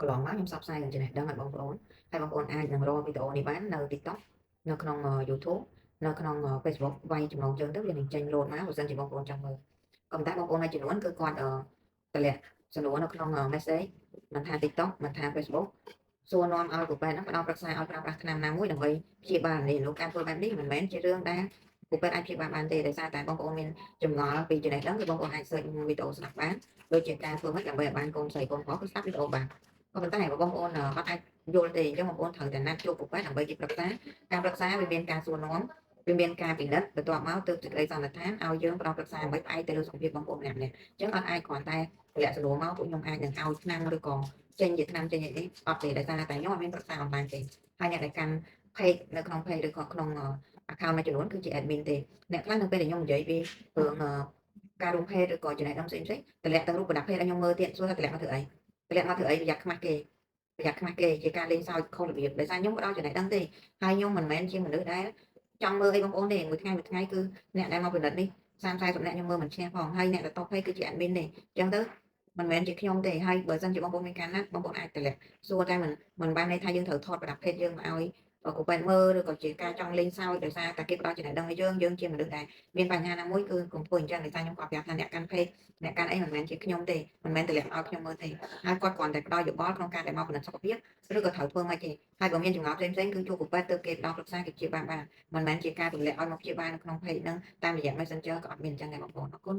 កន្លងមកខ្ញុំផ្សព្វផ្សាយចំណេះដឹងឲ្យបងប្អូនហើយបងប្អូនអាចនឹងរកវីដេអូនេះបាននៅ TikTok នៅក្នុង YouTube នៅក្នុង Facebook វាយចំណងជើងទៅវានឹងចេញលោតមកបើសិនជាបងប្អូនចង់មើលក៏ប៉ុន្តែបងប្អូនមួយចំនួនគឺគាត់តម្លាក់សំណួរនៅក្នុង message មិនថា TikTok មិនថា Facebook សួរនាំឲ្យគ្រូពេទ្យហ្នឹងផ្ដល់ប្រឹក្សាឲ្យប្រើប្រាស់ថ្នាំណាមួយដើម្បីព្យាបាលនេះលោកការធ្វើបែបនេះមិនមែនជារឿងដែលគ្រូពេទ្យអាចព្យាបាលបានទេដោយសារតែបងប្អូនមានចម្ងល់ពីចំណេះដឹងគឺបងប្អូនអាច search វីដេអូស្ដាប់បានដូចជាការធ្វើម៉េចដើម្បីឲ្យបានកូនស្រីកូនប្រុសគឺស្ដាប់វីដេអូបាន ក៏ប៉ុន្តែបើបងប្អូនអត់អាចយល់ទេអញ្ចឹងបងប្អូនត្រូវតែណាត់ជួបគ្រូពេទ្យដើម្បីគេប្រឹក្សាការប្រឹក្សាវាមានការសួរនាំវាមានការពិនិត្យបន្ទាប់មកទើបសេចក្តីសន្និដ្ឋានឲ្យយើងផ្ដល់ប្រឹក្សាដើម្បីផ្អែកទៅលើសុខភាពបងប្អូនម្នាក់ៗអញ្ចឹងអត់អាចគ្រាន់តែទម្លាក់សំណួរមកពួកខ្ញុំអាចនឹងឲ្យថ្នាំឬក៏ចេញជាថ្នាំចេញអីទេអត់ទេដោយសារតែខ្ញុំអត់មានប្រឹក្សាអនឡាញទេហើយអ្នកដែលកាន់ page នៅក្នុង page ឬក៏ក្នុង account មួយចំនួនគឺជា admin ទេអ្នកខ្លះនៅពេលដែលខ្ញុំនិយាយពីរឿងការរួមភេទឬក៏ចំណេះដឹងផ្សេងៗតម្លាក់ទៅរូបប្រដាប់ភេទឲ្យខ្ញុំមើលទៀតសួរថាតម្លាក់មកធ្វើអីតម្លាក់មកធ្វើអីប្រយ័ត្នខ្មាស់គេ ប្រយ័ត្នខ្មាស់គេជាការលេងសើចខុសរបៀបដោយសារខ្ញុំផ្ដល់ចំណេះដឹងទេហើយខ្ញុំមិនមែនជាមនុស្សដែលចង់មើលអីបងប្អូនទេមួយថ្ងៃគឺអ្នកដែលមកពិនិត្យនេះ30-40នាក់ខ្ញុំមើលមិនឈ្នះផងហើយអ្នកដែលតបភ័យគឺជា admin ទេអញ្ចឹងទៅមិនមែនជាខ្ញុំទេហើយបើសិនជាបងប្អូនមានការណាត់បងប្អូនអាចតម្លាក់សួរតែមិនបានន័យថាយើងត្រូវថតប្រដាប់ភេទយើងមកឲ្យគ្រូពេទ្យមើលឬក៏ជាការចង់លេងសើចដោយសារតែគេផ្ដល់ចំណេះដឹងឲ្យយើងជាមនុស្សដែលមានបញ្ហាណាមួយគឺកុំធ្វើអញ្ចឹងដោយសារខ្ញុំក៏ប្រាប់ថាអ្នកកាន់ភេទអ្នកកាន់អីមិនមែនជាខ្ញុំទេមិនមែនតម្លាក់ឲ្យខ្ញុំមើលទេហើយគាត់គ្រាន់តែផ្ដល់យោបល់ក្នុងការដែលមកពិនិត្យសុខភាព ឬក៏ត្រូវធ្វើម៉េចទេហើយបើមានចម្ងល់ផ្សេងៗគឺជួបគ្រូពេទ្យទើបគេផ្ដល់ប្រឹក្សាគេព្យាបាលបានមិនមែនជាការទម្លាក់ឲ្យមកព្យាបាលនៅក្នុង page ហ្នឹងតាមរយៈ Messenger ក៏អត់មានអញ្ចឹងដែរបងប្អូនអរគុណ